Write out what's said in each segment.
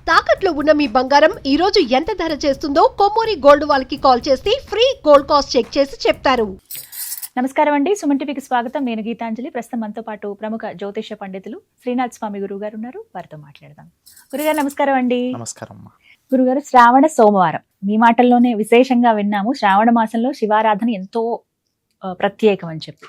తాకట్లో ఉన్న మీ బంగారం ఈ రోజు ఎంత ధర చేస్తుందో కొమ్మూరి గోల్డ్ వాళ్ళకి కాల్ చేసి ఫ్రీ గోల్డ్ కాస్ట్ చెక్ చేసి చెప్తారు. నమస్కారం అండి, సుమన్ టీవీకి స్వాగతం. నేను గీతాంజలి. ప్రస్తుతం మనతో పాటు ప్రముఖ జ్యోతిష పండితులు శ్రీనాథ్ స్వామి గురువు గారు ఉన్నారు. వారితో మాట్లాడదాం. గురుగారు నమస్కారం అండి. నమస్కారం. గురుగారు, శ్రావణ సోమవారం మీ మాటల్లోనే విశేషంగా విన్నాము. శ్రావణ మాసంలో శివారాధన ఎంతో ప్రత్యేకం అని చెప్పి,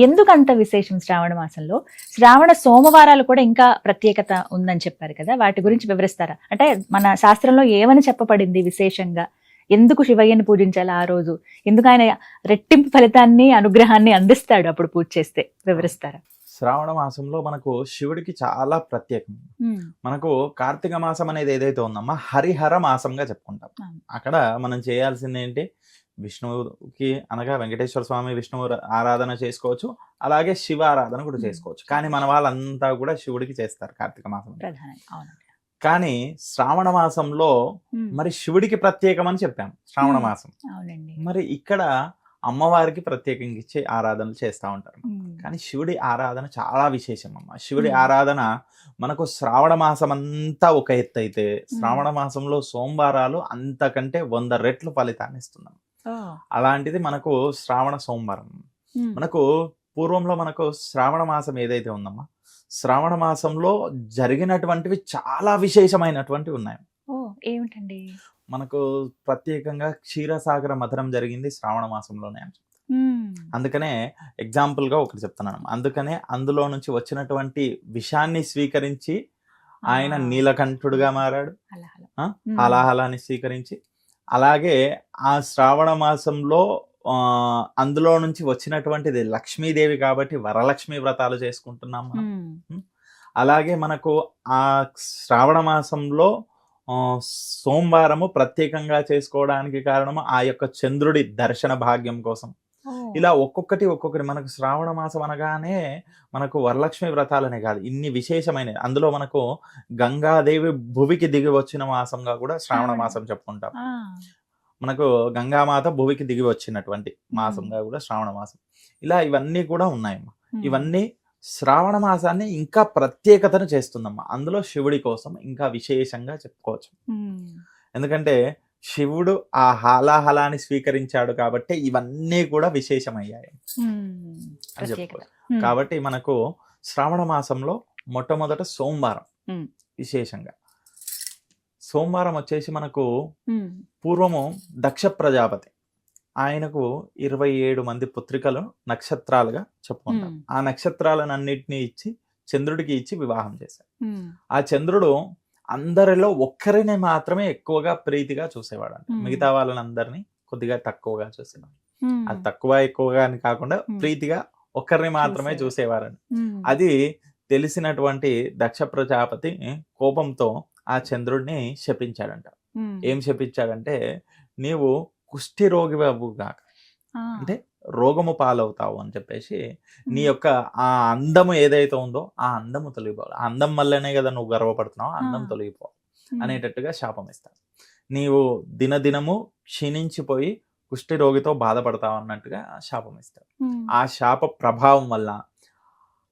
ఎందుకు అంత విశేషం శ్రావణ మాసంలో? శ్రావణ సోమవారాలు కూడా ఇంకా ప్రత్యేకత ఉందని చెప్పారు కదా, వాటి గురించి వివరిస్తారా? అంటే మన శాస్త్రంలో ఏమని చెప్పబడింది విశేషంగా? ఎందుకు శివయ్యని పూజించాలి ఆ రోజు? ఎందుకు ఆయన రెట్టింపు ఫలితాన్ని, అనుగ్రహాన్ని అందిస్తాడు అప్పుడు పూజ చేస్తే? వివరిస్తారా? శ్రావణ మాసంలో మనకు శివుడికి చాలా ప్రత్యేకం. మనకు కార్తీక మాసం అనేది ఏదైతే ఉందమ్మా, హరిహర మాసంగా చెప్పుకుంటాం. అక్కడ మనం చేయాల్సింది ఏంటి? విష్ణువుకి అనగా వెంకటేశ్వర స్వామి విష్ణువు ఆరాధన చేసుకోవచ్చు, అలాగే శివ ఆరాధన కూడా చేసుకోవచ్చు. కానీ మన వాళ్ళంతా కూడా శివుడికి చేస్తారు కార్తీక మాసం. కానీ శ్రావణ మాసంలో మరి శివుడికి ప్రత్యేకం అని చెప్పాము. శ్రావణ మాసం మరి ఇక్కడ అమ్మవారికి ప్రత్యేకంగా ఇచ్చే ఆరాధనలు చేస్తూ ఉంటారు. కానీ శివుడి ఆరాధన చాలా విశేషం అమ్మ. శివుడి ఆరాధన మనకు శ్రావణ మాసం అంతా ఒక ఎత్తు అయితే, శ్రావణ మాసంలో సోమవారాలు అంతకంటే 100 రెట్లు ఫలితాన్ని ఇస్తున్నాం. అలాంటిది మనకు శ్రావణ సోమవారం. మనకు పూర్వంలో మనకు శ్రావణ మాసం ఏదైతే ఉందమ్మా, శ్రావణ మాసంలో జరిగినటువంటివి చాలా విశేషమైనటువంటివి ఉన్నాయి. ఏమిటండి? మనకు ప్రత్యేకంగా క్షీరసాగర మథనం జరిగింది శ్రావణ మాసంలోనే అని చెప్తాను. అందుకనే ఎగ్జాంపుల్ గా ఒకటి చెప్తున్నాను. అందుకనే అందులో నుంచి వచ్చినటువంటి విషాన్ని స్వీకరించి ఆయన నీలకంఠుడుగా మారాడు, హలాహలాన్ని స్వీకరించి. అలాగే ఆ శ్రావణ మాసంలో అందులో నుంచి వచ్చినటువంటిది లక్ష్మీదేవి కాబట్టి వరలక్ష్మి వ్రతాలు చేసుకుంటున్నాం మనం. అలాగే మనకు ఆ శ్రావణ మాసంలో సోమవారము ప్రత్యేకంగా చేసుకోవడానికి కారణము ఆ యొక్క చంద్రుడి దర్శన భాగ్యం కోసం. ఇలా ఒక్కొక్కటి మనకు శ్రావణ మాసం అనగానే మనకు వరలక్ష్మి వ్రతాలనే కాదు, ఇన్ని విశేషమైనవి. అందులో మనకు గంగాదేవి భువికి దిగి వచ్చిన మాసంగా కూడా శ్రావణ మాసం చెప్పుకుంటాం. మనకు గంగామాత భువికి దిగి వచ్చినటువంటి మాసంగా కూడా శ్రావణ మాసం. ఇలా ఇవన్నీ కూడా ఉన్నాయమ్మా. ఇవన్నీ శ్రావణ మాసాన్ని ఇంకా ప్రత్యేకతను చేస్తుందమ్మా. అందులో శివుడి కోసం ఇంకా విశేషంగా చెప్పుకోవచ్చు. ఎందుకంటే శివుడు ఆ హాలాహలాన్ని స్వీకరించాడు కాబట్టి ఇవన్నీ కూడా విశేషమయ్యాయి అని చెప్పుకోవచ్చు. కాబట్టి మనకు శ్రావణ మాసంలో మొట్టమొదట సోమవారం విశేషంగా. సోమవారం వచ్చేసి మనకు పూర్వము దక్ష ప్రజాపతి, ఆయనకు 27 మంది పుత్రికలు నక్షత్రాలుగా చెప్పుకుంటాం. ఆ నక్షత్రాలన్నింటినీ ఇచ్చి చంద్రుడికి ఇచ్చి వివాహం చేశారు. ఆ చంద్రుడు అందరిలో ఒక్కరిని మాత్రమే ఎక్కువగా ప్రీతిగా చూసేవాడు అంట. మిగతా వాళ్ళని అందరినీ కొద్దిగా తక్కువగా చూసేవాడు. అది తక్కువ ఎక్కువగా అని కాకుండా ప్రీతిగా ఒక్కరిని మాత్రమే చూసేవారని. అది తెలిసినటువంటి దక్ష ప్రజాపతి కోపంతో ఆ చంద్రుడిని శపించాడంట. ఏం శపించాడంటే, నీవు కుష్టి రోగిగాక, అంటే రోగము పాలవుతావు అని చెప్పేసి, నీ యొక్క ఆ అందము ఏదైతే ఉందో ఆ అందము తొలగిపోవాలి, ఆ అందం వల్లనే కదా నువ్వు గర్వపడుతున్నావు, అందం తొలగిపో అనేటట్టుగా శాపం ఇస్తాడు. నీవు దినదినము క్షీణించిపోయి కుష్టి రోగితో బాధపడతావు అన్నట్టుగా శాపం ఇస్తాడు. ఆ శాప ప్రభావం వల్ల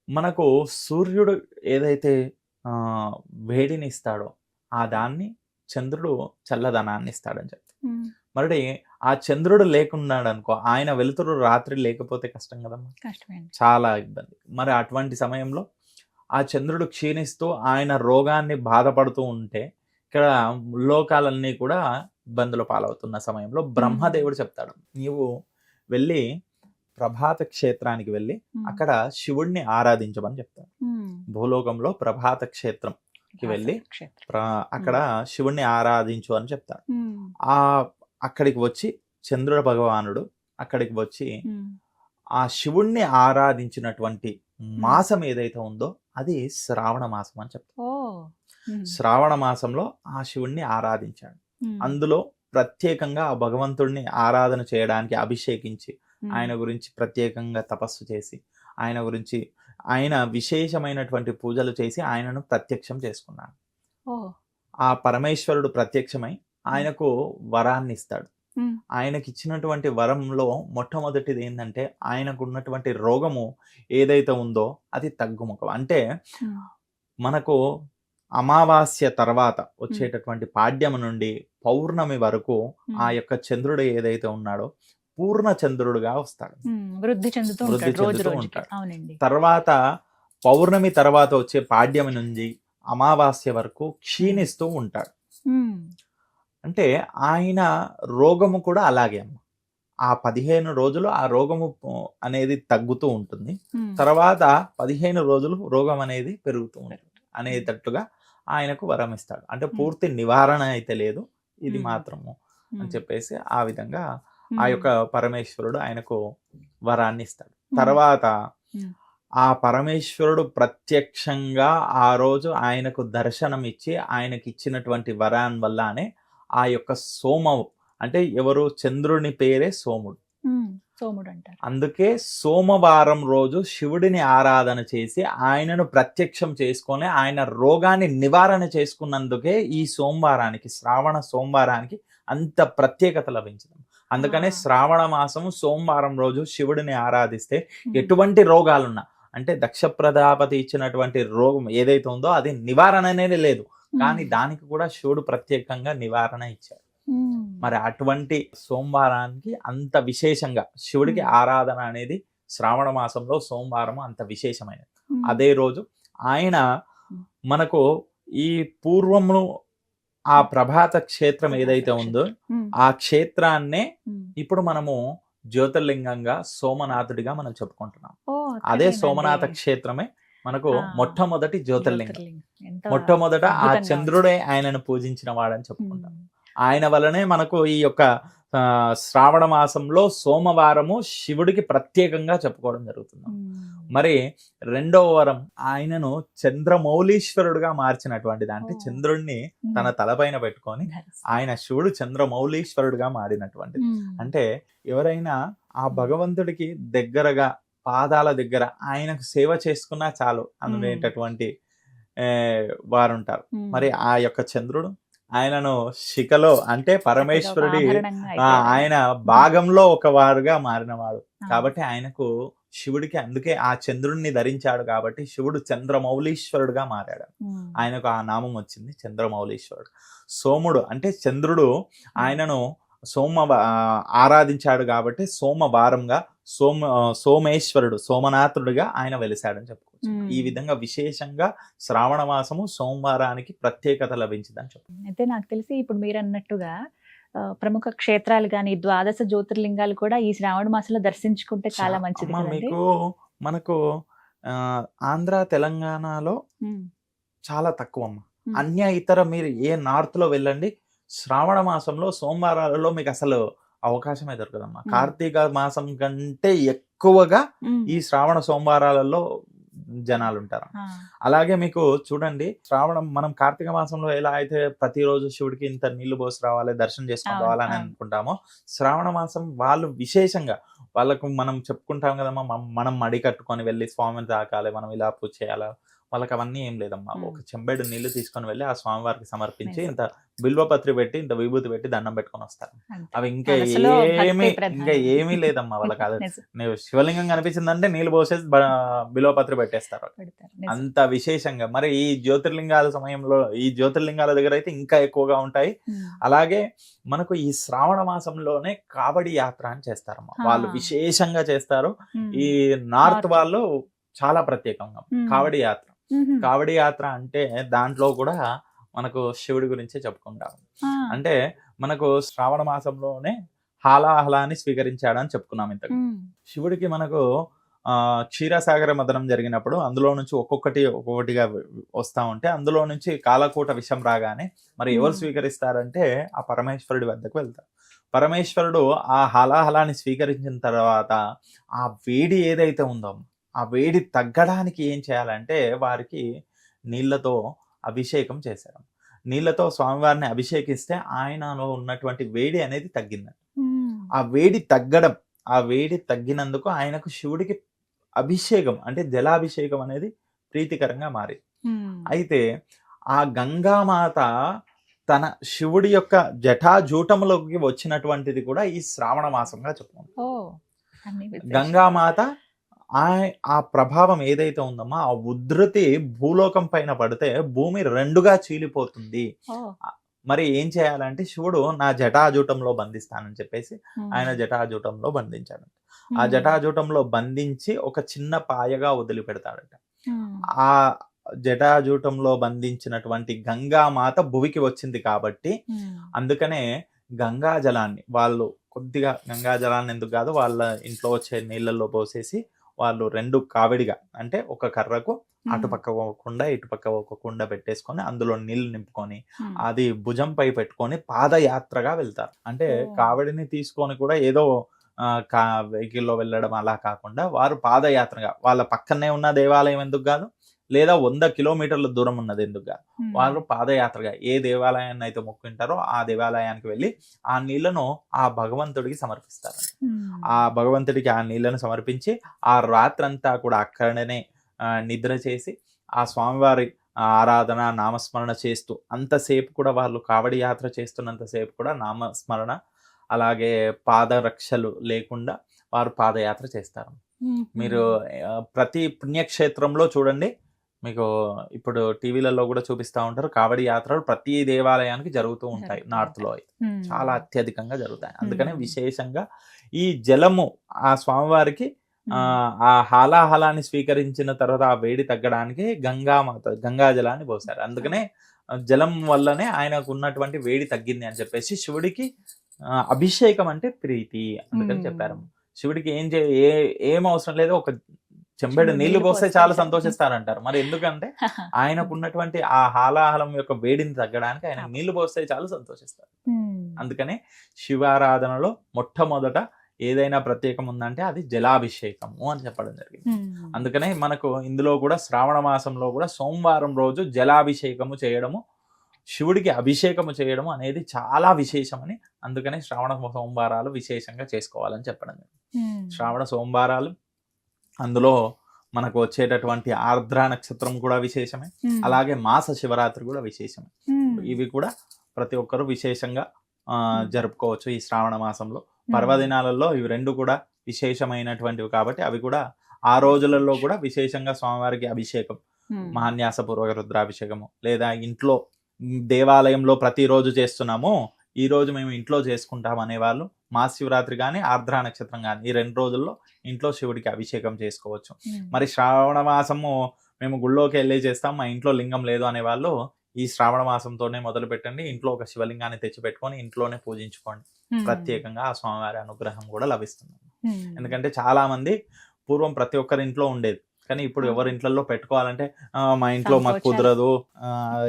మనకు సూర్యుడు ఏదైతే వేడిని ఇస్తాడో ఆ దాన్ని చంద్రుడు చల్లదనాన్ని ఇస్తాడని చెప్తాడు. మరి ఆ చంద్రుడు లేకున్నాడు అనుకో, ఆయన వెలుతురు రాత్రి లేకపోతే కష్టం కదమ్మా, చాలా ఇబ్బంది. మరి అటువంటి సమయంలో ఆ చంద్రుడు క్షీణిస్తూ ఆయన రోగాన్ని బాధపడుతూ ఉంటే, ఇక్కడ లోకాలన్నీ కూడా ఇబ్బందులు పాలవుతున్న సమయంలో బ్రహ్మదేవుడు చెప్తాడు, నీవు వెళ్ళి ప్రభాత క్షేత్రానికి వెళ్ళి అక్కడ శివుడిని ఆరాధించమని చెప్తాడు. భూలోకంలో ప్రభాత క్షేత్రంకి వెళ్ళి అక్కడ శివుడిని ఆరాధించు అని చెప్తాడు. అక్కడికి వచ్చి చంద్రుడ భగవానుడు అక్కడికి వచ్చి ఆ శివుణ్ణి ఆరాధించినటువంటి మాసం ఏదైతే ఉందో అది శ్రావణ మాసం అని చెప్తాడు. శ్రావణ మాసంలో ఆ శివుణ్ణి ఆరాధించాడు. అందులో ప్రత్యేకంగా ఆ భగవంతుడిని ఆరాధన చేయడానికి అభిషేకించి ఆయన గురించి ప్రత్యేకంగా తపస్సు చేసి ఆయన విశేషమైనటువంటి పూజలు చేసి ఆయనను ప్రత్యక్షం చేసుకున్నాడు. ఆ పరమేశ్వరుడు ప్రత్యక్షమై ఆయనకు వరాన్ని ఇస్తాడు. ఆయనకి ఇచ్చినటువంటి వరంలో మొట్టమొదటిది ఏంటంటే, ఆయనకు ఉన్నటువంటి రోగము ఏదైతే ఉందో అది తగ్గుముఖం. అంటే మనకు అమావాస్య తర్వాత వచ్చేటటువంటి పాడ్యం నుండి పౌర్ణమి వరకు ఆ యొక్క చంద్రుడు ఏదైతే ఉన్నాడో పూర్ణ చంద్రుడుగా వస్తాడు, వృద్ధి చెందుతూ వృద్ధి ఉంటాడు రోజు చెందుతూ రోజుకి. ఉంటాడు. అవునండి. తర్వాత పౌర్ణమి తర్వాత వచ్చే పాడ్యం నుంచి అమావాస్య వరకు క్షీణిస్తూ ఉంటాడు. ఉమ్, అంటే ఆయన రోగము కూడా అలాగే అమ్మ. ఆ 15 రోజులు ఆ రోగము అనేది తగ్గుతూ ఉంటుంది. ఉమ్, తర్వాత 15 రోజులు రోగం అనేది పెరుగుతూ ఉంటుంది అనేటట్టుగా ఆయనకు వరం ఇస్తాడు. అంటే పూర్తి నివారణ అయితే లేదు, ఇది మాత్రము అని చెప్పేసి ఆ విధంగా ఆ యొక్క పరమేశ్వరుడు ఆయనకు వరాన్ని ఇస్తాడు. తర్వాత ఆ పరమేశ్వరుడు ప్రత్యక్షంగా ఆ రోజు ఆయనకు దర్శనం ఇచ్చి ఆయనకి ఇచ్చినటువంటి వరాన్ వల్లనే ఆ యొక్క సోమవు అంటే ఎవరు చంద్రుని పేరే సోముడు. సోముడు అంటారు. అందుకే సోమవారం రోజు శివుడిని ఆరాధన చేసి ఆయనను ప్రత్యక్షం చేసుకొని ఆయన రోగాన్ని నివారణ చేసుకున్నందుకే ఈ సోమవారానికి శ్రావణ సోమవారానికి అంత ప్రత్యేకత లభించింది. అందుకనే శ్రావణ మాసం సోమవారం రోజు శివుడిని ఆరాధిస్తే ఎటువంటి రోగాలున్నా అంటే దక్ష ప్రజాపతి ఇచ్చినటువంటి రోగం ఏదైతే ఉందో అది నివారణ అనేది లేదు, కానీ దానికి కూడా శివుడు ప్రత్యేకంగా నివారణ ఇచ్చాడు. మరి అటువంటి సోమవారానికి అంత విశేషంగా శివుడికి ఆరాధన అనేది శ్రావణ మాసంలో సోమవారం అంత విశేషమైనది. అదే రోజు ఆయన మనకు ఈ పూర్వము ఆ ప్రభాత క్షేత్రం ఏదైతే ఉందో ఆ క్షేత్రాన్నే ఇప్పుడు మనము జ్యోతిర్లింగంగా సోమనాథుడిగా మనం చెప్పుకుంటున్నాం. అదే సోమనాథ క్షేత్రమే మనకు మొట్టమొదటి జ్యోతిర్లింగం. మొట్టమొదట ఆ చంద్రుడే ఆయనను పూజించిన వాడని చెప్పుకుంటాం. ఆయన వలనే మనకు ఈ యొక్క శ్రావణ మాసంలో సోమవారము శివుడికి ప్రత్యేకంగా చెప్పుకోవడం జరుగుతుంది. మరి రెండవ వరం ఆయనను చంద్రమౌళీశ్వరుడుగా మార్చినటువంటిది. అంటే చంద్రుడిని తన తలపైన పెట్టుకొని ఆయన శివుడు చంద్రమౌళీశ్వరుడుగా మారినటువంటిది. అంటే ఎవరైనా ఆ భగవంతుడికి దగ్గరగా పాదాల దగ్గర ఆయనకు సేవ చేసుకున్నా చాలు అనేటటువంటి వారుంటారు. మరి ఆ యొక్క చంద్రుడు ఆయనను శిఖలో అంటే పరమేశ్వరుడి ఆయన భాగంలో ఒక వారుగా మారినవాడు కాబట్టి ఆయనకు శివుడికి అందుకే ఆ చంద్రుడిని ధరించాడు కాబట్టి శివుడు చంద్రమౌళీశ్వరుడుగా మారాడు. ఆయనకు ఆ నామం వచ్చింది చంద్రమౌళీశ్వరుడు. సోముడు అంటే చంద్రుడు ఆయనను ఆరాధించాడు కాబట్టి సోమవారంగా సోమేశ్వరుడు సోమనాథుడిగా ఆయన వెలిశాడని చెప్పుకోవచ్చు. ఈ విధంగా విశేషంగా శ్రావణ మాసము సోమవారానికి ప్రత్యేకత లభించిందని చెప్పు. అయితే నాకు తెలిసి ఇప్పుడు మీరు అన్నట్టుగా ప్రముఖ క్షేత్రాలు కానీ ద్వాదశ జ్యోతిర్లింగాలు కూడా ఈ శ్రావణ మాసంలో దర్శించుకుంటే చాలా మంచిది. మీకు మనకు ఆంధ్ర తెలంగాణలో చాలా తక్కువ అమ్మ. అన్య ఇతర మీరు ఏ నార్త్ లో వెళ్ళండి శ్రావణ మాసంలో సోమవారాలలో మీకు అసలు అవకాశమే దొరకదమ్మా. కార్తీక మాసం కంటే ఎక్కువగా ఈ శ్రావణ సోమవారాలలో జనాలు ఉంటారు. అలాగే మీకు చూడండి శ్రావణం మనం కార్తీక మాసంలో ఎలా అయితే ప్రతిరోజు శివుడికి ఇంత నీళ్లు పోసి రావాలి దర్శనం చేసుకొని రావాలని అనుకుంటామో శ్రావణ మాసం వాళ్ళు విశేషంగా వాళ్ళకు మనం చెప్పుకుంటాం కదమ్మా మనం మడి కట్టుకొని వెళ్ళి స్వామిని తాకాలి మనం ఇలా పూజ చేయాలి. వాళ్ళకి అవన్నీ ఏం లేదమ్మా. ఒక చెంబెడు నీళ్లు తీసుకొని వెళ్ళి ఆ స్వామివారికి సమర్పించి ఇంత బిల్వపత్రి పెట్టి ఇంత విభూతి పెట్టి దండం పెట్టుకొని వస్తారు. అవి ఇంకా ఏమీ లేదమ్మా వాళ్ళకి. అది శివలింగం కనిపించిందంటే నీళ్లు పోసేసి బిల్వపత్రి పెట్టేస్తారు. అంత విశేషంగా మరి ఈ జ్యోతిర్లింగాల సమయంలో ఈ జ్యోతిర్లింగాల దగ్గర అయితే ఇంకా ఎక్కువగా ఉంటాయి. అలాగే మనకు ఈ శ్రావణ మాసంలోనే కావడి యాత్ర అని చేస్తారమ్మా. వాళ్ళు విశేషంగా చేస్తారు. ఈ నార్త్ వాళ్ళు చాలా ప్రత్యేకంగా కావడి యాత్ర. కావడి యాత్ర అంటే దాంట్లో కూడా మనకు శివుడి గురించే చెప్పుకుంటాము. అంటే మనకు శ్రావణ మాసంలోనే హాలాహలాన్ని స్వీకరించాడని చెప్పుకున్నాం ఇంతకు. శివుడికి మనకు క్షీరసాగర మదనం జరిగినప్పుడు అందులో నుంచి ఒక్కొక్కటిగా వస్తా ఉంటే అందులో నుంచి కాలకూట విషం రాగానే మరి ఎవరు స్వీకరిస్తారంటే ఆ పరమేశ్వరుడి వద్దకు వెళ్తారు. పరమేశ్వరుడు ఆ హాలాహలాన్ని స్వీకరించిన తర్వాత ఆ వేడి ఏదైతే ఉందో ఆ వేడి తగ్గడానికి ఏం చేయాలంటే వారికి నీళ్లతో అభిషేకం చేశారు. నీళ్లతో స్వామివారిని అభిషేకిస్తే ఆయనలో ఉన్నటువంటి వేడి అనేది తగ్గింది. ఆ వేడి తగ్గినందుకు ఆయనకు శివుడికి అభిషేకం అంటే జలాభిషేకం అనేది ప్రీతికరంగా మారింది. అయితే ఆ గంగామాత తన శివుడి యొక్క జటాజూటములోకి వచ్చినటువంటిది కూడా ఈ శ్రావణ మాసంగా చెప్పుకుంటాం. గంగామాత ఆ ప్రభావం ఏదైతే ఉందమ్మా, ఆ ఉధృతి భూలోకం పైన పడితే భూమి రెండుగా చీలిపోతుంది. మరి ఏం చేయాలంటే శివుడు నా జటాజూటంలో బంధిస్తానని చెప్పేసి ఆయన జటాజూటంలో బంధించాడు. ఆ జటాజూటంలో బంధించి ఒక చిన్న పాయగా వదిలిపెడతాడట. ఆ జటాజూటంలో బంధించినటువంటి గంగామాత భువికి వచ్చింది కాబట్టి అందుకనే గంగా జలాన్ని వాళ్ళు కొద్దిగా గంగా జలాన్ని ఎందుకు కాదు, వాళ్ళ ఇంట్లో వచ్చే నీళ్ళల్లో పోసేసి వాళ్ళు రెండు కావిడిగా అంటే ఒక కర్రకు అటుపక్క పోకుండా ఇటుపక్క ఒక కుండ పెట్టేసుకొని అందులో నీళ్లు నింపుకొని అది భుజంపై పెట్టుకొని పాదయాత్రగా వెళ్తారు. అంటే కావిడిని తీసుకొని కూడా ఏదో వెహికల్లో వెళ్ళడం అలా కాకుండా వారు పాదయాత్రగా వాళ్ళ పక్కనే ఉన్న దేవాలయం ఎందుకు కాదు, లేదా 100 కిలోమీటర్ల దూరం ఉన్నది ఎందుకు కాదు, వాళ్ళు పాదయాత్రగా ఏ దేవాలయాన్ని అయితే మొక్కుంటారో ఆ దేవాలయానికి వెళ్ళి ఆ నీళ్లను ఆ భగవంతుడికి సమర్పిస్తారు. ఆ భగవంతుడికి ఆ నీళ్లను సమర్పించి ఆ రాత్రంతా కూడా అక్కడనే నిద్ర చేసి ఆ స్వామివారి ఆరాధన నామస్మరణ చేస్తూ అంతసేపు కూడా వాళ్ళు కావడి యాత్ర చేస్తున్నంతసేపు కూడా నామస్మరణ అలాగే పాదరక్షలు లేకుండా వారు పాదయాత్ర చేస్తారు. మీరు ప్రతి పుణ్యక్షేత్రంలో చూడండి, మీకు ఇప్పుడు టీవీలలో కూడా చూపిస్తూ ఉంటారు, కావడి యాత్రలు ప్రతి దేవాలయానికి జరుగుతూ ఉంటాయి. నార్త్ లో అయితే చాలా అత్యధికంగా జరుగుతాయి. అందుకనే విశేషంగా ఈ జలము ఆ స్వామివారికి ఆ హాలాహలాన్ని స్వీకరించిన తర్వాత ఆ వేడి తగ్గడానికి గంగా జలాన్ని పోసారు. అందుకనే జలం వల్లనే ఆయనకు ఉన్నటువంటి వేడి తగ్గింది అని చెప్పేసి శివుడికి అభిషేకం అంటే ప్రీతి అందుకని చెప్పారు. శివుడికి ఏం అవసరం లేదు, ఒక చెంబెడు నీళ్లు పోస్తే చాలా సంతోషిస్తారంటారు. మరి ఎందుకంటే ఆయనకు ఉన్నటువంటి ఆ హాలాహలం యొక్క వేడిని తగ్గడానికి ఆయన నీళ్లు పోస్తే చాలా సంతోషిస్తారు. అందుకనే శివారాధనలో మొట్టమొదట ఏదైనా ప్రత్యేకం ఉందంటే అది జలాభిషేకము అని చెప్పడం జరిగింది. అందుకనే మనకు ఇందులో కూడా శ్రావణ మాసంలో కూడా సోమవారం రోజు జలాభిషేకము చేయడము, శివుడికి అభిషేకము చేయడము అనేది చాలా విశేషమని, అందుకనే శ్రావణ సోమవారాలు విశేషంగా చేసుకోవాలని చెప్పడం జరిగింది. శ్రావణ సోమవారాలు అందులో మనకు వచ్చేటటువంటి ఆర్ద్ర నక్షత్రం కూడా విశేషమే, అలాగే మాస శివరాత్రి కూడా విశేషమే. ఇవి కూడా ప్రతి ఒక్కరు విశేషంగా జరుపుకోవచ్చు ఈ శ్రావణ మాసంలో. పర్వదినాలలో ఇవి రెండు కూడా విశేషమైనటువంటివి కాబట్టి అవి కూడా ఆ రోజులలో కూడా విశేషంగా స్వామివారికి అభిషేకం, మహాన్యాసపూర్వక రుద్రాభిషేకము, లేదా ఇంట్లో దేవాలయంలో ప్రతిరోజు చేస్తున్నాము ఈ రోజు మేము ఇంట్లో చేసుకుంటాం అనేవాళ్ళు మహాశివరాత్రి కానీ ఆర్ద్ర నక్షత్రం కానీ ఈ 2 రోజుల్లో ఇంట్లో శివుడికి అభిషేకం చేసుకోవచ్చు. మరి శ్రావణ మాసము మేము గుళ్ళోకి వెళ్ళి చేస్తాం, మా ఇంట్లో లింగం లేదు అనేవాళ్ళు ఈ శ్రావణ మాసంతోనే మొదలు పెట్టండి. ఇంట్లో ఒక శివలింగాన్ని తెచ్చిపెట్టుకొని ఇంట్లోనే పూజించుకోండి. ప్రత్యేకంగా ఆ స్వామివారి అనుగ్రహం కూడా లభిస్తుంది. ఎందుకంటే చాలా మంది పూర్వం ప్రతి ఒక్కరి ఇంట్లో ఉండేది, కానీ ఇప్పుడు ఎవరి ఇంట్లో పెట్టుకోవాలంటే మా ఇంట్లో మాకు కుదరదు,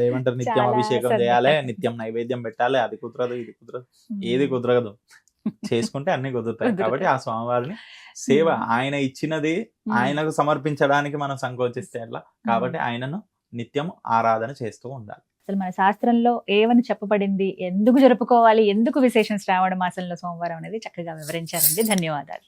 ఏమంటారు నిత్యం అభిషేకం చేయాలి, నిత్యం నైవేద్యం పెట్టాలి, అది కుదరదు ఇది కుదరదు, ఏది కుదరదు, చేసుకుంటే అన్ని కుదురుతాయి. కాబట్టి ఆ స్వామివారిని సేవ ఆయన ఇచ్చినది ఆయనకు సమర్పించడానికి మనం సంకోచిస్తే ఎట్లా, కాబట్టి ఆయనను నిత్యం ఆరాధన చేస్తూ ఉండాలి. అసలు మన శాస్త్రంలో ఏమని చెప్పబడింది, ఎందుకు జరుపుకోవాలి, ఎందుకు విశేషం శ్రావణ మాసంలో సోమవారం అనేది చక్కగా వివరించారండి. ధన్యవాదాలు.